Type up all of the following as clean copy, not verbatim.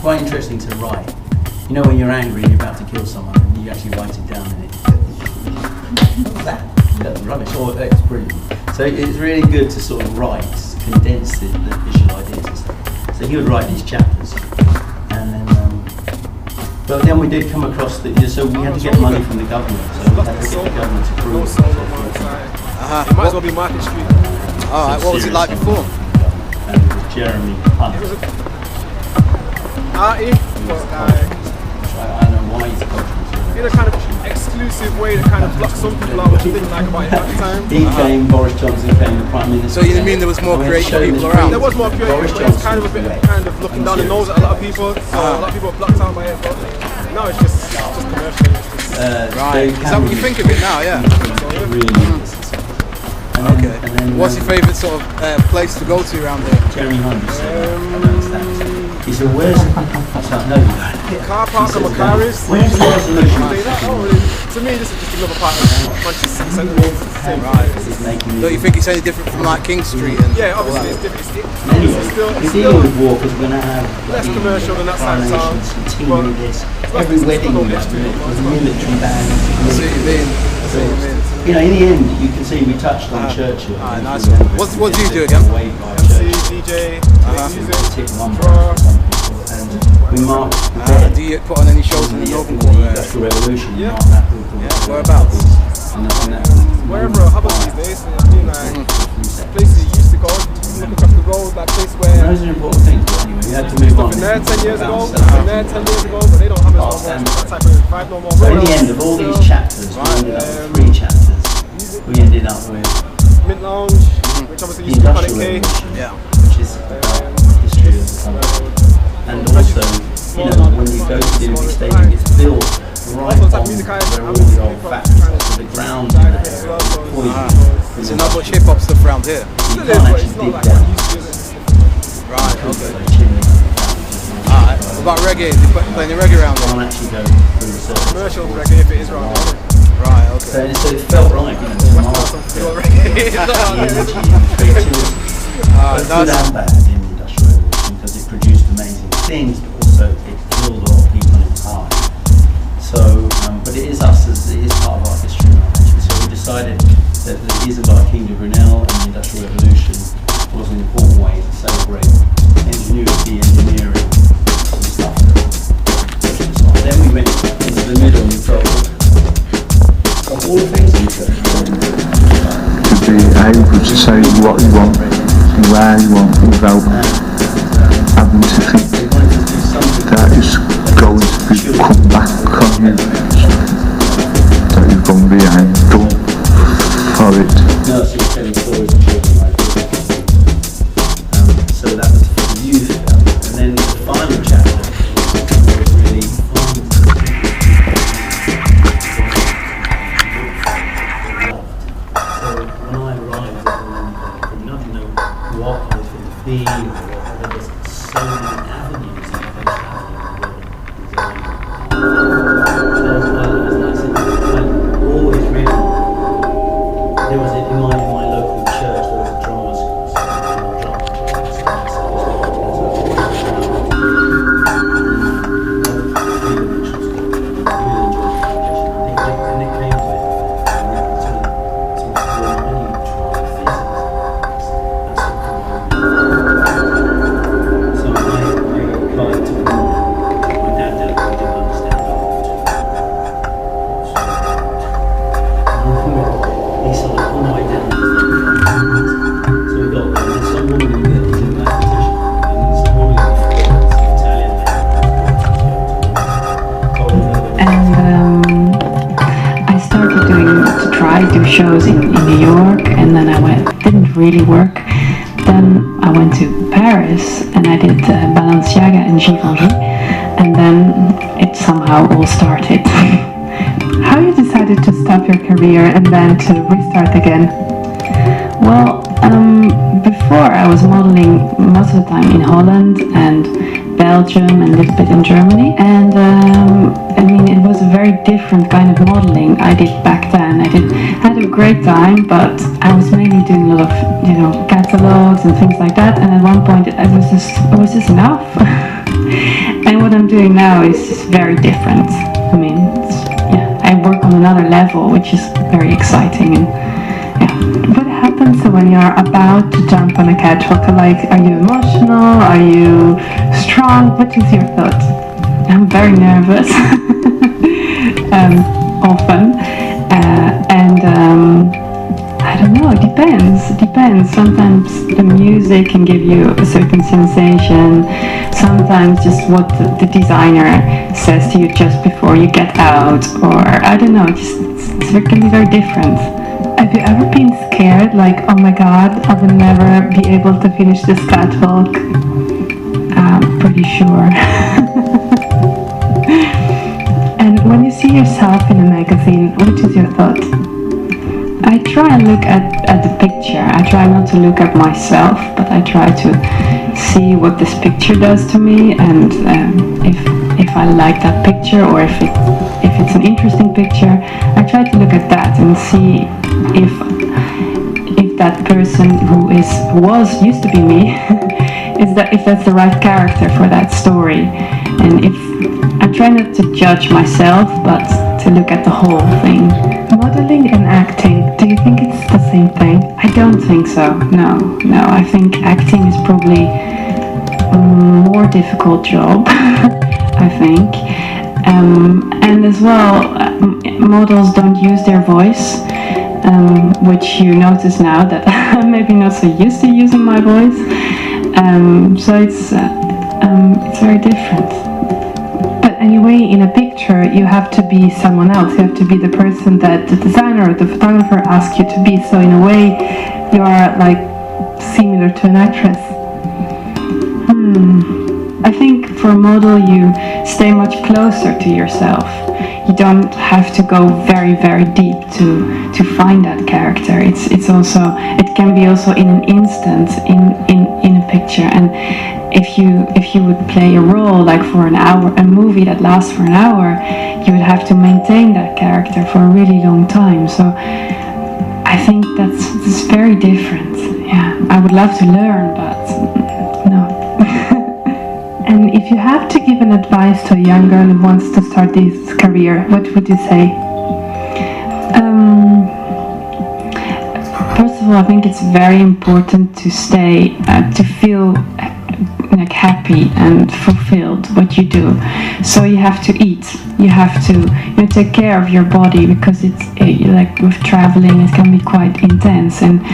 quite interesting to write. You know when you're angry and you're about to kill someone and you actually write it down and what's that? Rubbish. Oh, it's brilliant. So it's really good to sort of write, condense the visual ideas and stuff. So he would write these chapters, and then, but then we did come across so we had to get money from the government, so we had to get the government to approve it. It might as well be Market Street. Alright, what was it like before? And it was Jeremy Hunt. Artie was like, I don't know why he's cultural. in a kind of exclusive way to kind of block some people out, which I didn't like about it at the time. He came, Boris Johnson came, the Prime Minister. So you mean there was more creative people around? There was more creative, but it's kind of a bit kind of looking down the nose at a lot of people. So a lot of people are blocked out by it, but now it's just commercial. Right, is that what you think of it now, yeah? Okay. And then, what's your favourite sort of place to go to around here? Jeremy Hunt, he said, where's the... I was like, no, car park on Macquarie's. Where's the resolution? To me, this is just another part of Manchester City Centre. Right. Don't you think it's any different from like King Street? And yeah, obviously it's different. It's still with Walkers, we're going to have less commercial than that side of town. Continuing this. Every wedding was a military band. You know, in the end, you can see we touched on Churchill. Nice one. What do you do again? MC, DJ, music, draw. And we marked do you put on any shows in the Northern Quarter? The Industrial Revolution. Yeah. Whereabouts? Wherever it happens these days. I mean, like, places you used to go, look across the road, that place where... Those are important things, but anyway, we had to move on. Been there 10 years ago, but they don't have that type of vibe no more. So in the end of all these chapters, we ended up with 3 chapters. We ended up with Mint Lounge, which obviously used to be Panic K, which is about history of the country. And also, you know, when you go to the Olympic Stadium, it's built right on where all the old factories are, so the ground in that area is poison. So not much hip-hop stuff around here? You can't actually dig down. Right, okay. Alright, what about reggae? Is they playing the reggae around here? You can't actually go through the surface. Commercial reggae if it is around here. Right, okay. So it felt right, you know, the energy and creativity. It's good and bad in the Industrial Revolution because it produced amazing things, but also it killed a lot of people in time. So, but it is us, it is part of our history now, actually. So we decided that the years of our King de Brunel and the Industrial Revolution was an important way to celebrate ingenuity, engineering, and stuff. Then we went into the middle and thought, all the things interesting. To be able to say what you want and where you want without having to think that is going to be come back on you, that you're going to be done for it. No, so you're telling stories of children like this. So that was for the youth, and then the final chapter was really fun. So when I arrived, I didn't know what I was going to be or whatever. There's so many avenues in Coast Avenue. I always really, there was in my local church, there was a drama school, so shows in New York, and then I didn't really work. Then I went to Paris and I did Balenciaga and Givenchy, and then it somehow all started. How you decided to stop your career and then to restart again? Well, before I was modeling most of the time in Holland and Belgium and a little bit in Germany, and I mean it was a very different kind of modeling I did back then. I had a great time, but I was mainly doing a lot of catalogs and things like that, and at one point it was just enough. And what I'm doing now is just very different. I mean, I work on another level, which is very exciting. And What happens when you're about to jump on a catwalk? Like, are you emotional? Are you strong? What is your thought? I'm very nervous, often, I don't know, it depends. Sometimes the music can give you a certain sensation, sometimes just what the designer says to you just before you get out, or I don't know, it can be very different. Have you ever been scared, like, oh my god, I will never be able to finish this catwalk? I'm pretty sure. And when you see yourself in a magazine, what is your thought? I try and look at the picture. I try not to look at myself, but I try to see what this picture does to me, and if I like that picture, or if it's an interesting picture, I try to look at that and see if that person who used to be me, if that's the right character for that story. And if I try not to judge myself, but to look at the whole thing. Modeling and acting, do you think it's the same thing? I don't think so. No. I think acting is probably a more difficult job. I think, and as well, models don't use their voice, which you notice now that I'm maybe not so used to using my voice. So it's very different. But anyway, in a picture, you have to be someone else. You have to be the person that the designer or the photographer asks you to be. So in a way, you are like similar to an actress. I think for a model, you stay much closer to yourself. You don't have to go very, very deep to find that character. It can be also in an instant in a picture. And if you would play a role like for an hour, a movie that lasts for an hour, you would have to maintain that character for a really long time. So I think that's very different. Yeah, I would love to learn, but no. And if you have to give an advice to a young girl who wants to start this career, what would you say? First of all, I think it's very important to stay, to feel like happy and fulfilled what you do. So you have to eat. You have to take care of your body, because it's like with traveling, it can be quite intense and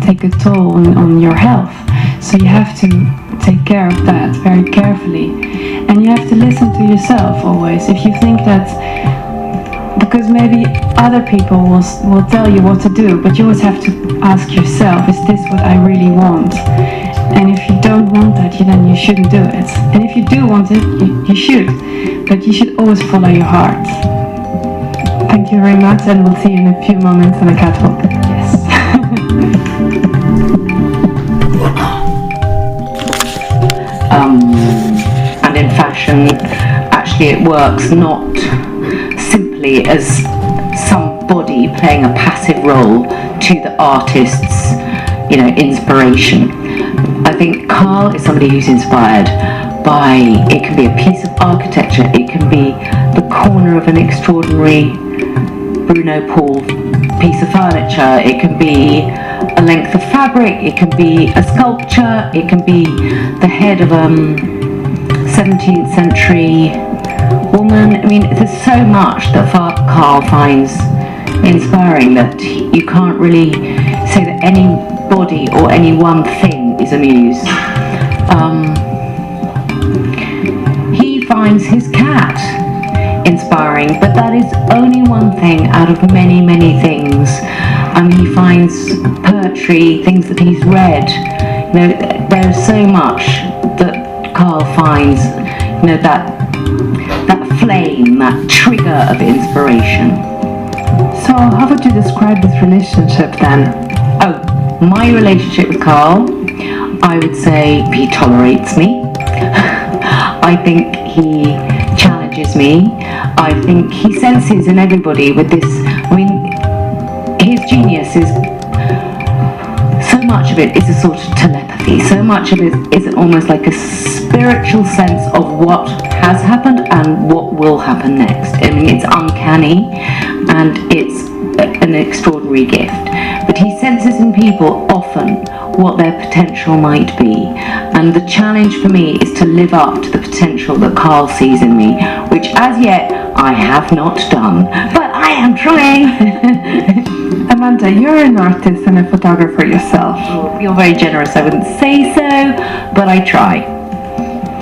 take a toll on your health. So you have to take care of that very carefully, and you have to listen to yourself always. If you think that, because maybe other people will tell you what to do, but you always have to ask yourself, is this what I really want? And if you don't want that, then you shouldn't do it. And if you do want it, you should, but you should always follow your heart. Thank you very much, and we'll see you in a few moments on the catwalk. Yes. And in fashion, actually it works not simply as somebody playing a passive role to the artist's, inspiration. I think Carl is somebody who's inspired by, it can be a piece of architecture, it can be the corner of an extraordinary Bruno Paul piece of furniture, it can be a length of fabric, it can be a sculpture, it can be the head of a 17th century woman. I mean, there's so much that Carl finds inspiring that you can't really say that anybody or any one thing is a muse. He finds his cat inspiring, but that is only one thing out of many, many things. He finds poetry, things that he's read. There's so much that Carl finds, that flame, that trigger of inspiration. So how would you describe this relationship then? Oh, my relationship with Carl, I would say he tolerates me. I think he challenges me. I think he senses in everybody with this, his genius is, so much of it is a sort of telepathy, so much of it is almost like a spiritual sense of what has happened and what will happen next. I mean, it's uncanny and it's an extraordinary gift. But he senses in people often what their potential might be. And the challenge for me is to live up to the potential that Carl sees in me, which as yet I have not done. But I am trying. Amanda, you're an artist and a photographer yourself. You're very generous, I wouldn't say so, but I try.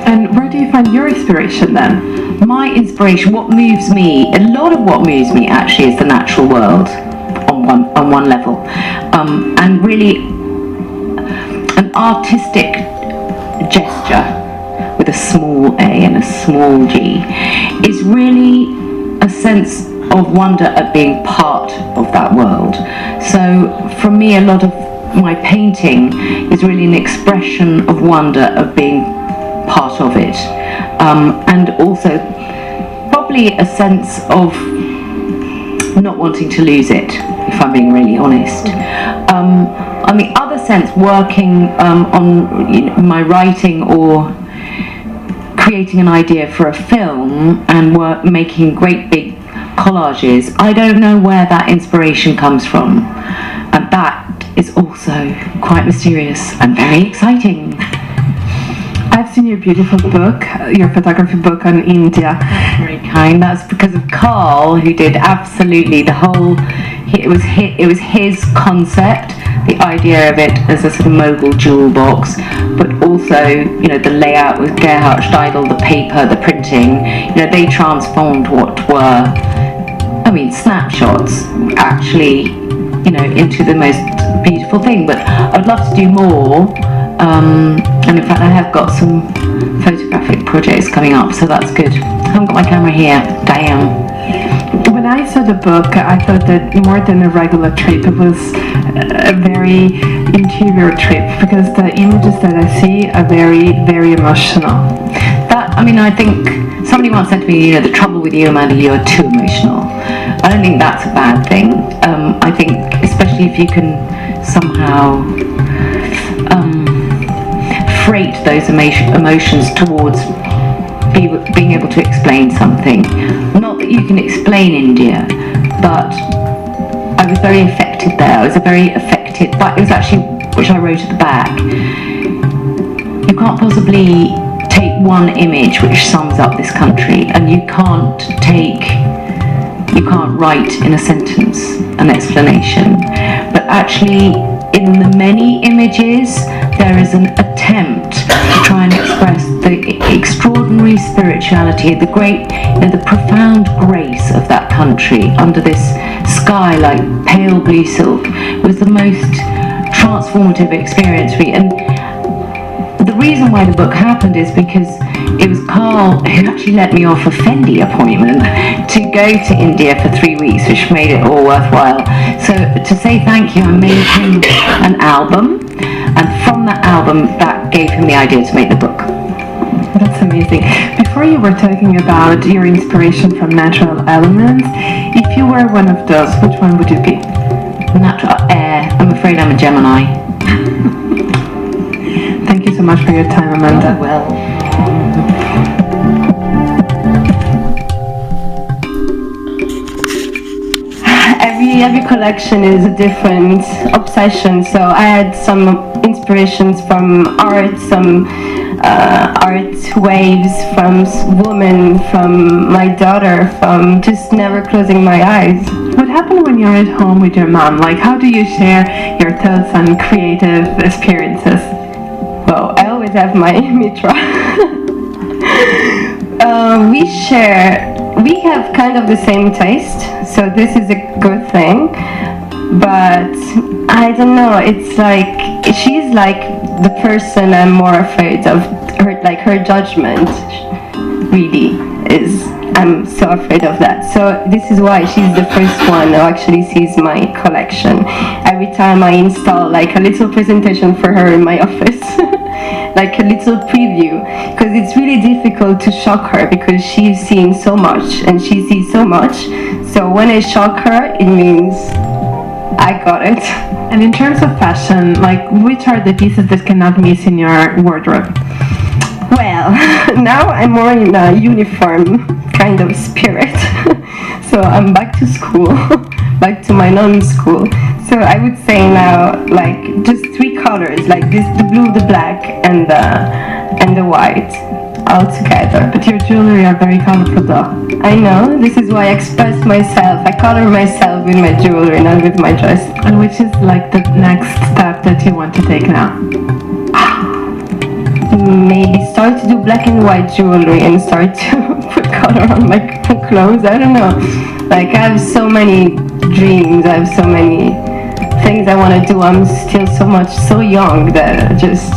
And where do you find your inspiration then? My inspiration, what moves me, a lot of what moves me actually is the natural world on one level. And really an artistic gesture with a small a and a small g is really a sense of wonder at being part of that world. So for me, a lot of my painting is really an expression of wonder of being part of it, and also probably a sense of not wanting to lose it, if I'm being really honest. On the other sense, working on my writing or creating an idea for a film and making great big collages, I don't know where that inspiration comes from, and that is also quite mysterious and very exciting. I've seen your beautiful book, your photography book on India. That's very kind. That's because of Carl, who did absolutely the whole. It was his concept, the idea of it as a sort of mogul jewel box, but also, the layout with Gerhard Steidl, the paper, the printing. They transformed what were, snapshots, actually, into the most beautiful thing. But I'd love to do more. And in fact, I have got some photographic projects coming up, so that's good. I haven't got my camera here. Damn. When I saw the book, I thought that more than a regular trip, it was a very interior trip, because the images that I see are very, very emotional. I think somebody once said to me, the trouble with you, Amanda, you're too emotional. I don't think that's a bad thing. I think, especially if you can somehow freight those emotions towards being able to explain something. Not that you can explain India, but I was very affected there. I was very affected, but it was actually, which I wrote at the back, you can't possibly take one image which sums up this country, and you can't write in a sentence an explanation, but actually in the many images there is an attempt to try and express the extraordinary spirituality, the great, the profound grace of that country under this sky like pale blue silk. It was the most transformative experience for me. And the reason why the book happened is because it was Carl who actually let me off a Fendi appointment to go to India for 3 weeks, which made it all worthwhile. So to say thank you, I made him an album, and from that album, that gave him the idea to make the book. That's amazing. Before you were talking about your inspiration from natural elements, if you were one of those, which one would you be? Natural air. I'm afraid I'm a Gemini. Thank you so much for your time, Amanda. Oh, well. Every collection is a different obsession. So I had some inspirations from art, some art waves, from women, from my daughter, from just never closing my eyes. What happened when you're at home with your mom? Like, how do you share your thoughts and creative experiences? Well, I always have my mitra. We have kind of the same taste, so this is a good thing, but I don't know, it's like, she's like the person I'm more afraid of, her judgment really is, I'm so afraid of that. So this is why she's the first one who actually sees my collection. Every time I install like a little presentation for her in my office, like a little preview, because it's really difficult to shock her because she's seeing so much and she sees so much. So when I shock her, it means I got it. And in terms of fashion, like, which are the pieces that cannot miss in your wardrobe? Well, Well, now I'm more in a uniform kind of spirit. So I'm back to school, back to my non-school. So I would say now, like, just 3 colors, like this, the blue, the black, and the white, all together. But your jewelry are very colorful though. I know, this is why I express myself. I color myself with my jewelry, not with my dress. And which is like the next step that you want to take now? Maybe start to do black and white jewelry and start to put color on my clothes. I don't know. Like, I have so many dreams. I have so many things I want to do. I'm still so young that I just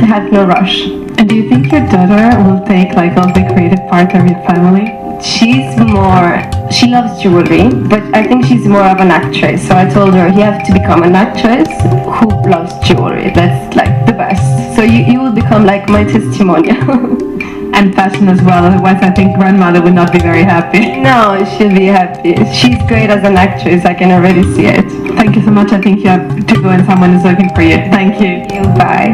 have no rush. And do you think your daughter will take like all the creative part of your family? She loves jewelry, but I think she's more of an actress. So I told her, you have to become an actress who loves jewelry. That's like the best. So you will become like my testimonial. And fashion as well, otherwise I think grandmother would not be very happy. No, she'll be happy. She's great as an actress, I can already see it. Thank you so much. I think you have to go and someone is looking for you. Thank you. Bye.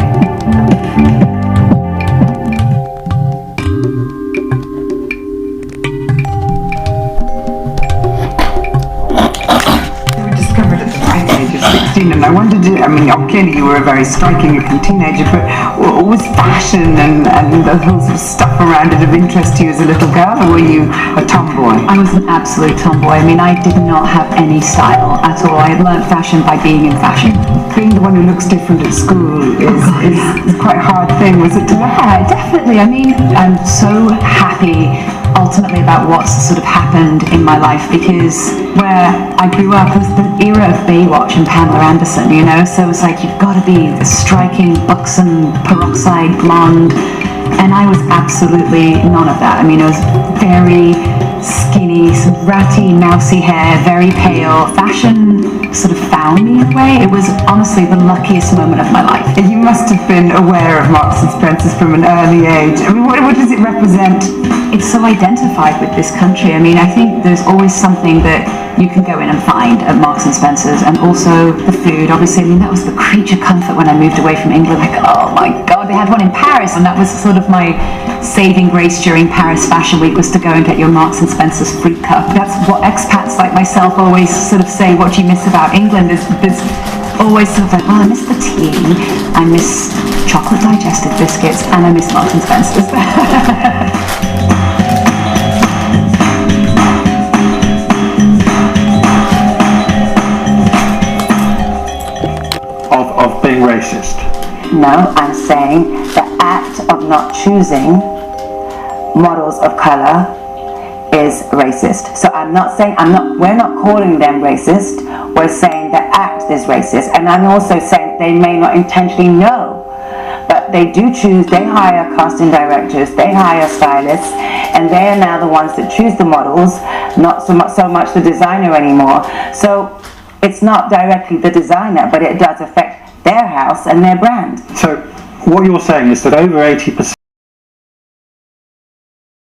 Discovered at the ripe age of 16, and I wondered, clearly you were a very striking looking teenager, but was fashion and the whole sort of stuff around it of interest to you as a little girl, or were you a tomboy? I was an absolute tomboy. I mean, I did not have any style at all. I had learnt fashion by being in fashion. Being the one who looks different at school is quite a hard thing, was it? Yeah, definitely. I mean, I'm so happy ultimately about what's sort of happened in my life, because where I grew up was the era of Baywatch and Pamela Anderson, you know, so it's like you've got to be the striking, buxom, peroxide blonde, and I was absolutely none of that. I mean, I was very skinny, some ratty, mousy hair, very pale. Fashion sort of found me in a way. It was honestly the luckiest moment of my life. You must have been aware of Marks and Spencer's from an early age. I mean, what does it represent? It's so identified with this country. I mean, I think there's always something that you can go in and find at Marks and Spencer's, and also the food. Obviously, I mean, that was the creature comfort when I moved away from England. Like, oh my God, they had one in Paris, and that was sort of my saving grace during Paris Fashion Week, was to go and get your Marks and Spencer's fruit cup. That's what expats like myself always sort of say, what do you miss about England? There's always sort of like, well, I miss the tea, I miss chocolate digestive biscuits, and I miss Marks and Spencer's. Of being racist? No, I'm saying the act of not choosing models of color is racist. So we're not calling them racist, we're saying the act is racist. And I'm also saying they may not intentionally know, but they do choose, they hire casting directors, they hire stylists, and they are now the ones that choose the models, not so much the designer anymore. So it's not directly the designer, but it does affect their house and their brand. So what you're saying is that over 80%